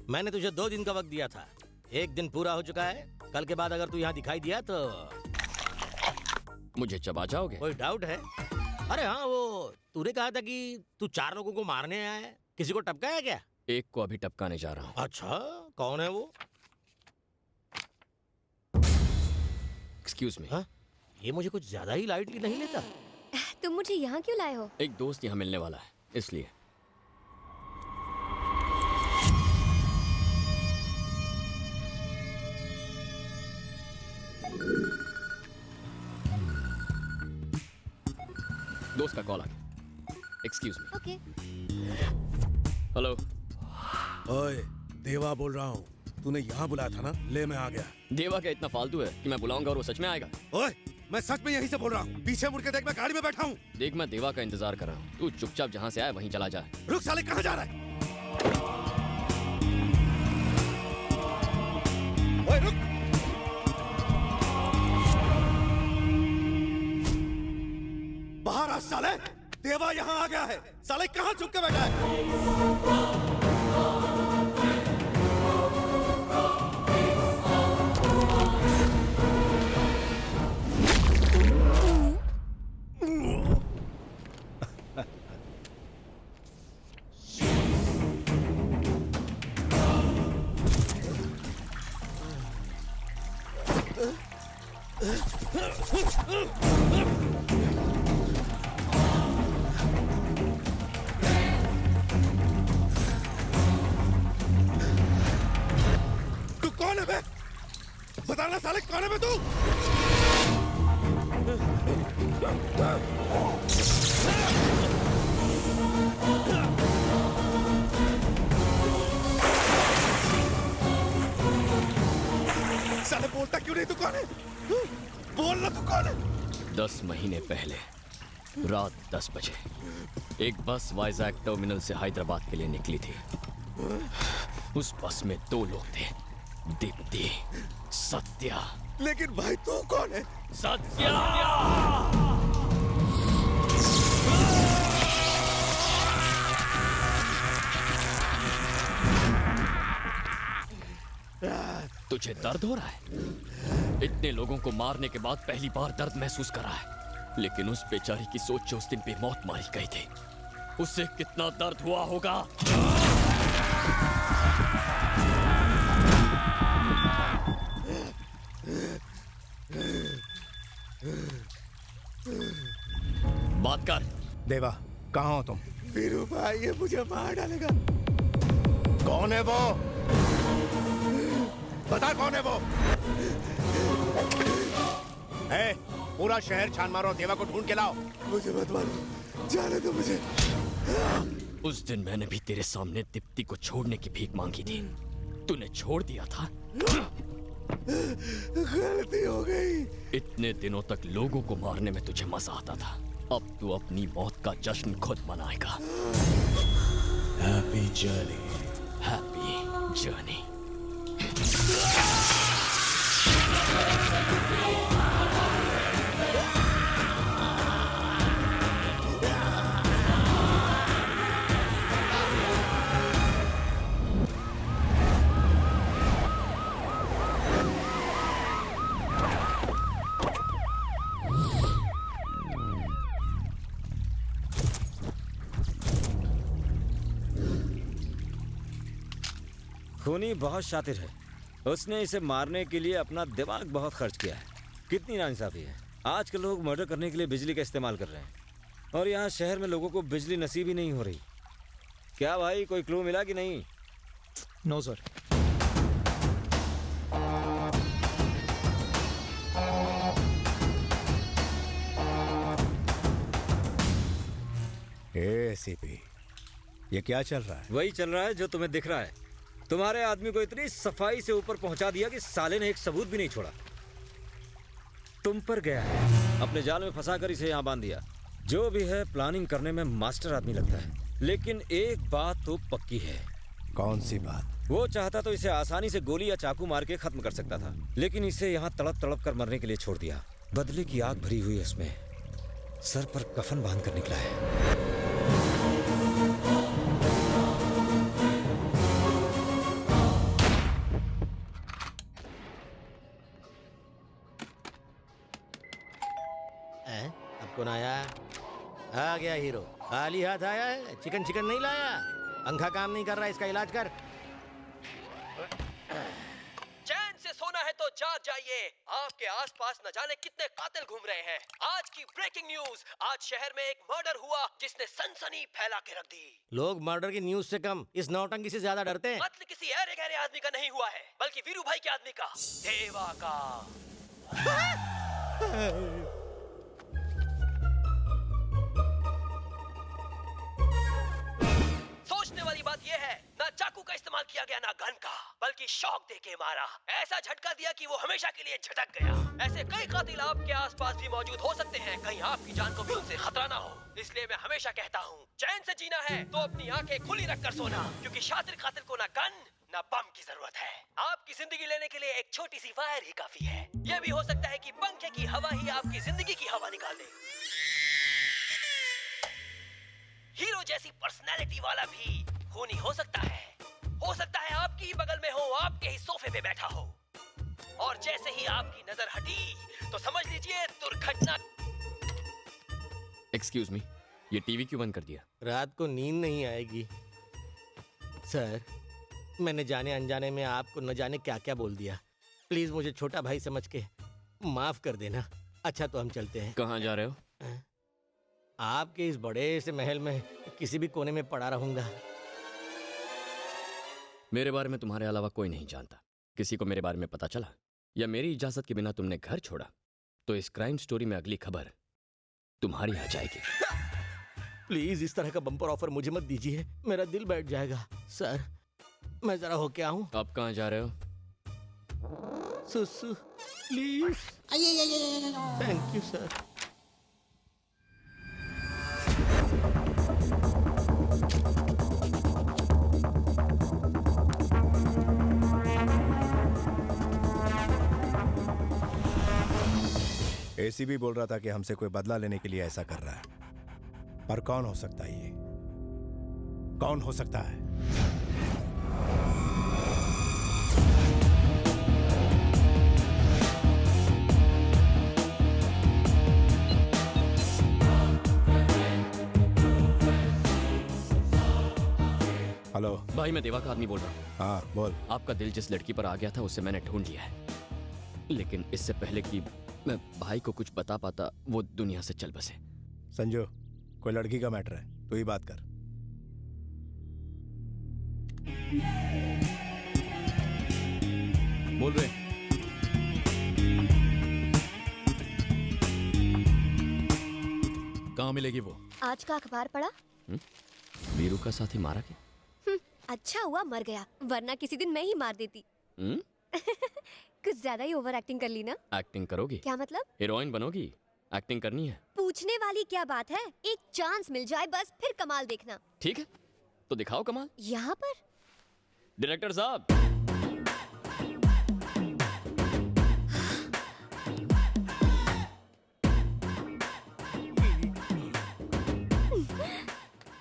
मैंने तुझे 2 दिन का वक्त दिया था, 1 दिन पूरा हो चुका है। कल के बाद अगर तू यहाँ दिखाई दिया तो मुझे चबा जाओगे? कोई डाउट है? अरे हाँ, वो तूने कहा था कि तू 4 लोगों को मारने आया है, किसी को टपकाया क्या? एक को अभी टपकाने जा रहा हूँ। अच्छा, कौन है वो? Excuse me. हाँ? ये मुझे कुछ ज्यादा ही लाइटली नहीं लेता। तुम मुझे यहाँ क्यों लाए हो? एक दोस्त यहाँ मिलने वाला है, इसलिए। दोस्त का कॉल आ गया। Excuse me. ओके। हेलो। ओए, देवा बोल रहा हूँ। तूने यहाँ बुलाया था ना? ले मैं आ गया। देवा क्या इतना फालतू है कि मैं बुलाऊंगा और वो सच में आएगा? ओए, मैं सच में यहीं से बोल रहा हूँ। पीछे मुड़ के देख, मैं गाड़ी में बैठा हूँ। देख, मैं देवा का इंतजार कर रहा हूँ। तू चुपचाप जहाँ से आया वहीं चला जा। रुक साले, कहाँ जा रहा है? ओए रुक। बाहर आ साले। देवा यहाँ आ गया है। साले कहाँ छुप के बैठा है? तू कौन है बे? बताना साले, कौन है बे तू? साले बोलता क्यों नहीं? तू कौन है? बोल ना, तू कौन है? 10 महीने पहले रात 10 बजे एक बस वाइजैक टर्मिनल से हैदराबाद के लिए निकली थी। उस बस में 2 लोग थे, दीप्ति, सत्या। लेकिन भाई तू कौन है? सत्या! तुझे दर्द हो रहा है? इतने लोगों को मारने के बाद पहली बार दर्द महसूस करा है। लेकिन उस बेचारी की सोच जो उस दिन बेमौत मारी गई थी, उससे कितना दर्द हुआ होगा। बात कर। देवा, कहाँ हो तुम? वीरू भाई, ये मुझे मार डालेगा। कौन है वो? बता कौन है वो? पूरा शहर छान मारो, देवा को ढूंढ के लाओ। मुझे मत मारो, जाने दो मुझे। उस दिन मैंने भी तेरे सामने दीप्ति को छोड़ने की भीख मांगी थी, तूने छोड़ दिया था। गलती हो गई। इतने दिनों तक लोगों को मारने में तुझे मजा आता था, अब तू अपनी मौत का जश्न खुद मनाएगा। Happy journey. Happy journey. खूनी बहुत शातिर है, उसने इसे मारने के लिए अपना दिमाग बहुत खर्च किया है। कितनी नाइंसाफी है, आजकल लोग मर्डर करने के लिए बिजली का इस्तेमाल कर रहे हैं और यहाँ शहर में लोगों को बिजली नसीब ही नहीं हो रही। क्या भाई, कोई क्लू मिला कि नहीं? No sir. एसीपी, ये क्या चल रहा है? वही चल रहा है जो तुम्हें दिख रहा है। तुम्हारे आदमी को इतनी सफाई से ऊपर पहुंचा दिया कि साले ने एक सबूत भी नहीं छोड़ा। तुम पर गया है, अपने जाल में फंसाकर इसे यहाँ बांध दिया। जो भी है, प्लानिंग करने में मास्टर आदमी लगता है। लेकिन एक बात तो पक्की है। कौन सी बात? वो चाहता तो इसे आसानी से गोली या चाकू मार के खत्म कर सकता था, लेकिन इसे यहाँ तड़प तड़प कर मरने के लिए छोड़ दिया। बदले की आग भरी हुई उसमें सर पर कफन बांध कर निकला है। कौन आया? आ गया हीरो। खाली हाथ आया है? चिकन चिकन नहीं लाया? पंखा काम नहीं कर रहा, इसका इलाज कर। चैन से सोना है तो जाग जाइए। आपके आसपास न जाने कितने कातिल घूम रहे हैं। आज की ब्रेकिंग न्यूज, आज शहर में एक मर्डर हुआ जिसने सनसनी फैला के रख दी। लोग मर्डर की न्यूज से कम इस नौटंकी से ज्यादा डरते हैं। मतलब किसी अरे गहरे आदमी का नहीं हुआ है, बल्कि वीरू भाई के आदमी का, देवा का। सोचने वाली बात यह है, ना चाकू का इस्तेमाल किया गया, ना गन का, बल्कि शॉक देके मारा। ऐसा झटका दिया कि वो हमेशा के लिए झटक गया। ऐसे कई कातिल आपके आसपास भी मौजूद हो सकते हैं, कहीं आपकी जान को भी उनसे खतरा ना हो। इसलिए मैं हमेशा कहता हूँ, चैन से जीना है तो अपनी आंखें खुली रखकर सोना, क्योंकि शातिर कातिल को ना गन ना बम की जरूरत है। आपकी जिंदगी लेने के लिए एक छोटी सी फायर ही काफी है। यह भी हो सकता है कि पंखे की हवा ही आपकी जिंदगी की हवा निकाल दे। हीरो जैसी पर्सनैलिटी वाला भी खूनी हो सकता है। हो सकता है आपकी ही बगल में हो, आपके ही सोफे पे बैठा हो, और जैसे ही आपकी नजर हटी तो समझ लीजिए दुर्घटना। एक्सक्यूज मी, ये टीवी क्यों बंद कर दिया? रात को नींद नहीं आएगी। सर, मैंने जाने अनजाने में आपको न जाने क्या क्या बोल दिया। प्लीज मुझे छोटा भाई समझ के माफ कर देना। अच्छा तो हम चलते हैं। कहाँ जा रहे हो? आपके इस बड़े से महल में किसी भी कोने में पड़ा रहूंगा। मेरे बारे में तुम्हारे अलावा कोई नहीं जानता। किसी को मेरे बारे में पता चला या मेरी इजाजत के बिना तुमने घर छोड़ा तो इस क्राइम स्टोरी में अगली खबर तुम्हारी आ जाएगी। प्लीज इस तरह का बम्पर ऑफर मुझे मत दीजिए, मेरा दिल बैठ जाएगा। सर, मैं जरा होके आऊं। अब कहाँ जा रहे हो? सुसु please. Thank you sir. ACB बोल रहा था कि हमसे कोई बदला लेने के लिए ऐसा कर रहा है, पर कौन हो सकता है ये? कौन हो सकता है? हेलो भाई, मैं देवा का आदमी बोल रहा हूँ। हाँ बोल। आपका दिल जिस लड़की पर आ गया था उसे मैंने ढूंढ लिया है, लेकिन इससे पहले कि मैं भाई को कुछ बता पाता वो दुनिया से चल बसे। संजू, कोई लड़की का मैटर है, तू ही बात कर। बोल रहे। कहाँ मिलेगी वो? आज का अखबार पढ़ा? वीरू का साथी मारा क्या? अच्छा हुआ मर गया, वरना किसी दिन मैं ही मार देती। कुछ ज्यादा ही ओवर एक्टिंग कर ली ना? एक्टिंग करोगी? क्या मतलब? हीरोइन बनोगी? एक्टिंग करनी है? पूछने वाली क्या बात है, एक चांस मिल जाए बस, फिर कमाल देखना। ठीक है, तो दिखाओ कमाल। यहाँ पर डायरेक्टर साहब।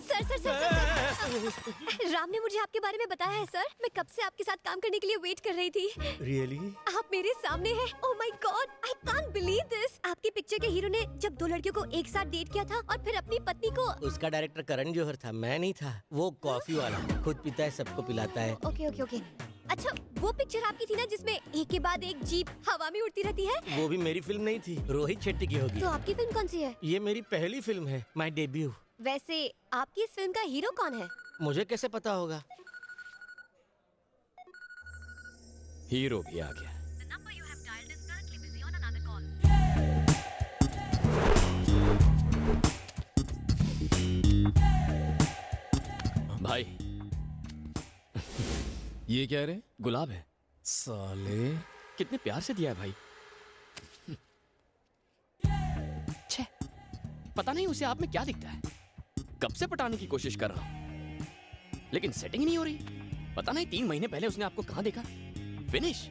Sir sir sir, sir, sir. Ram ने मुझे आपके बारे में बताया है सर। मैं कब से आपके साथ काम करने के लिए वेट कर रही थी। रियली? आप मेरे सामने हैं। Oh my God, I can't believe this. आपकी पिक्चर के हीरो ने जब दो लड़कियों को एक साथ डेट किया था और फिर अपनी पत्नी को। उसका डायरेक्टर करण जौहर था, मैं नहीं था। वो कॉफी वाला खुद पीता है, सबको पिलाता है। Okay okay okay. अच्छा, वो पिक्चर आपकी थी ना जिसमें एक के बाद एक जीप हवा में उड़ती रहती है? वो भी मेरी फिल्म नहीं थी, रोहित शेट्टी की होगी। तो आपकी फिल्म कौन सी है? ये मेरी पहली फिल्म है, माय डेब्यू। वैसे आपकी इस फिल्म का हीरो कौन है? मुझे कैसे पता होगा? हीरो भी आ गया। भाई, ये क्या रे? गुलाब है। साले कितने प्यार से दिया है भाई। छे, पता नहीं उसे आप में क्या दिखता है। कब से पटाने की कोशिश कर रहा हूं, लेकिन सेटिंग नहीं हो रही। पता नहीं 3 महीने पहले उसने आपको कहां देखा। फिनिश।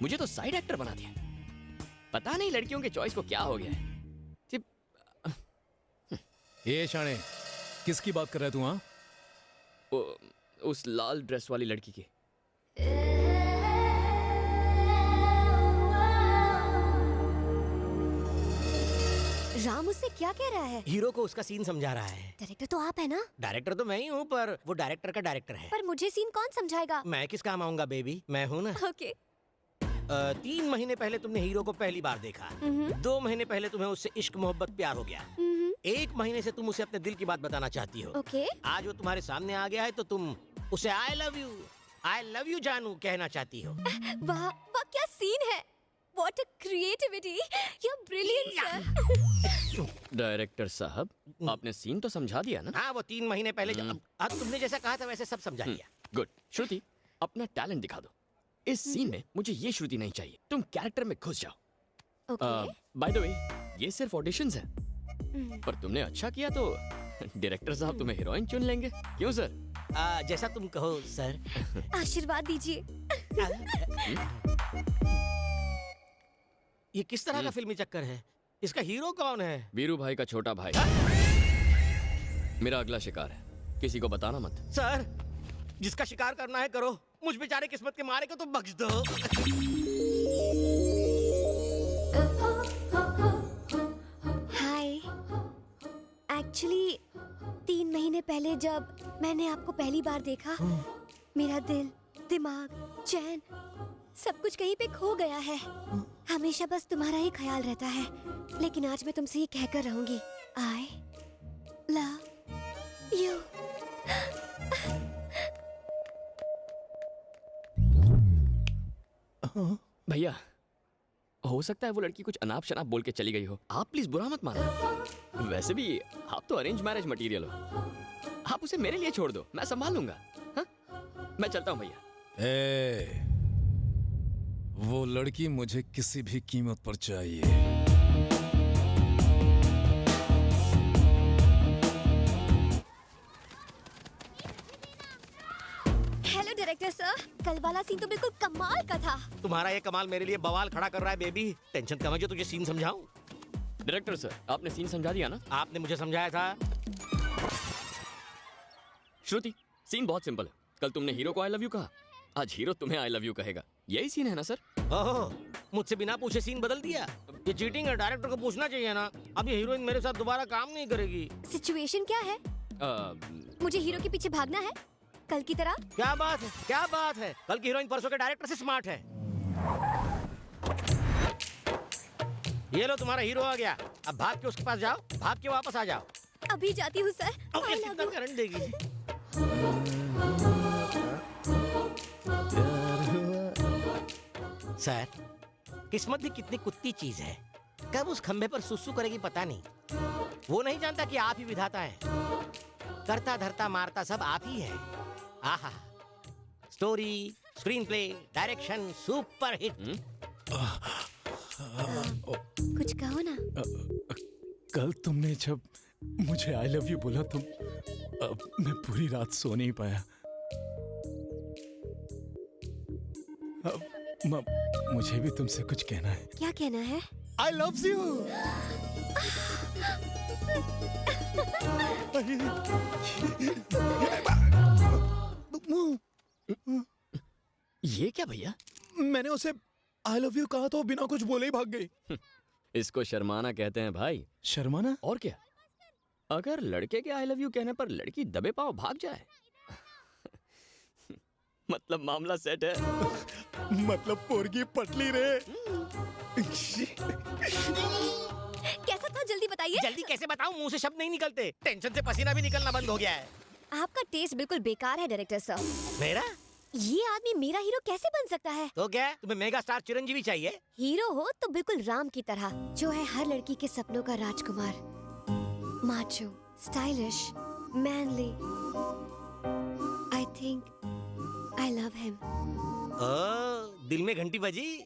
मुझे तो साइड एक्टर बना दिया। पता नहीं लड़कियों के चॉइस को क्या हो गया है। ये शाणे, किसकी बात कर रहा है तू? हाँ, उस लाल ड्रेस वाली लड़की की। राम उससे क्या कह रहा है? हीरो को उसका सीन समझा रहा है। डायरेक्टर तो आप है ना? डायरेक्टर तो मैं ही हूँ, पर वो डायरेक्टर का डायरेक्टर है। पर मुझे सीन कौन समझाएगा? मैं किस काम आऊंगा बेबी, मैं हूँ ना। ओके। 3 महीने पहले तुमने हीरो को पहली बार देखा। 2 महीने पहले तुम्हें उससे इश्क मोहब्बत प्यार हो गया। 1 महीने से तुम उसे अपने दिल की बात बताना चाहती हो। ओके। आज वो तुम्हारे सामने आ गया है तो तुम उसे आई लव यू जानू कहना चाहती हो। वाह वाह, क्या सीन है! What a creativity! You're brilliant, sir. Director साहब, आपने सीन तो समझा दिया ना? हाँ, वो 3 महीने पहले अब तुमने जैसा कहा था वैसे सब समझा दिया। गुड। श्रुति, अपना टैलेंट दिखा दो। इस सीन में मुझे ये श्रुति नहीं चाहिए, तुम कैरेक्टर में घुस जाओ। Okay. बाय द वे, ये सिर्फ ऑडिशंस है, पर तुमने अच्छा किया तो डायरेक्टर साहब तुम्हें हीरोइन चुन लेंगे। क्यों सर? जैसा तुम कहो सर। आशीर्वाद दीजिए। ये किस तरह का फिल्मी चक्कर है? इसका हीरो कौन है? वीरू भाई का छोटा भाई। मेरा अगला शिकार है, किसी को बताना मत। सर, जिसका शिकार करना है करो, मुझ बेचारे किस्मत के मारे को तो बख्श दो। हाय। एक्चुअली 3 महीने पहले जब मैंने आपको पहली बार देखा, मेरा दिल, दिमाग, चैन सब कुछ कहीं पे खो गया है। हमेशा बस तुम्हारा ही ख्याल रहता है, लेकिन आज मैं तुमसे ये कहकर रहूंगी, आई लव यू। भैया, हो सकता है वो लड़की कुछ अनाप शनाप बोल के चली गई हो। आप प्लीज बुरा मत मानो। वैसे भी आप तो अरेंज मैरिज मटेरियल हो। आप उसे मेरे लिए छोड़ दो, मैं संभाल लूंगा। हाँ? मैं चलता हूँ भैया। ए, वो लड़की मुझे किसी भी कीमत पर चाहिए। हेलो डायरेक्टर सर, कल वाला सीन तो बिल्कुल कमाल का था। तुम्हारा ये कमाल मेरे लिए बवाल खड़ा कर रहा है बेबी। टेंशन कम है जो तुझे सीन समझाऊं। डायरेक्टर सर, आपने सीन समझा दिया ना? आपने मुझे समझाया था। श्रुति, सीन बहुत सिंपल है। कल तुमने हीरो को आई लव यू कहा, आज हीरो तुम्हें आई लव यू कहेगा। यही सीन है ना सर? ओह, मुझसे बिना पूछे सीन बदल दिया। ये चीटिंग है, डायरेक्टर को पूछना चाहिए ना। अब ये हीरोइन मेरे साथ दोबारा काम नहीं करेगी। सिचुएशन क्या है? मुझे हीरो के पीछे भागना है कल की तरह? क्या बात है, क्या बात है। कल की हीरोइन परसों के डायरेक्टर से स्मार्ट है। ये लो, तुम्हारा हीरो आ गया। अब भाग के उसके पास जाओ, भाग के वापस आ जाओ। अभी जाती हूँ सर। अब ये कितना करंट देगी? सर, किस्मत भी कितनी कुत्ती चीज है। कब उस खंबे पर सुसु करेगी पता नहीं। वो नहीं जानता कि आप ही विधाता हैं। करता धरता मारता सब आप ही है। आहा, story, screen play, direction super hit. कुछ कहो ना। कल तुमने जब मुझे आई लव यू बोला तो मैं पूरी रात सो नहीं पाया। मुझे भी तुमसे कुछ कहना है। क्या कहना है? I love you. ये क्या भैया? मैंने उसे आई लव यू कहा तो बिना कुछ बोले ही भाग गई। इसको शर्माना कहते हैं भाई। शर्माना? और क्या? अगर लड़के के आई लव यू कहने पर लड़की दबे पांव भाग जाए मतलब मामला सेट है। मतलब पोरगी पटली रे। कैसा था, जल्दी बताइए। जल्दी कैसे बताऊं, मुंह से शब्द नहीं निकलते। टेंशन से पसीना भी निकलना बंद हो गया है। आपका टेस्ट बिल्कुल बेकार है डायरेक्टर सर। मेरा? ये आदमी मेरा हीरो कैसे बन सकता है? तो क्या तुम्हें मेगा स्टार चिरंजीवी चाहिए? हीरो हो तो बिल्कुल राम की तरह, जो है हर लड़की के सपनों का राजकुमार। Macho, stylish, manly. I think I love him. दिल में घंटी बजी।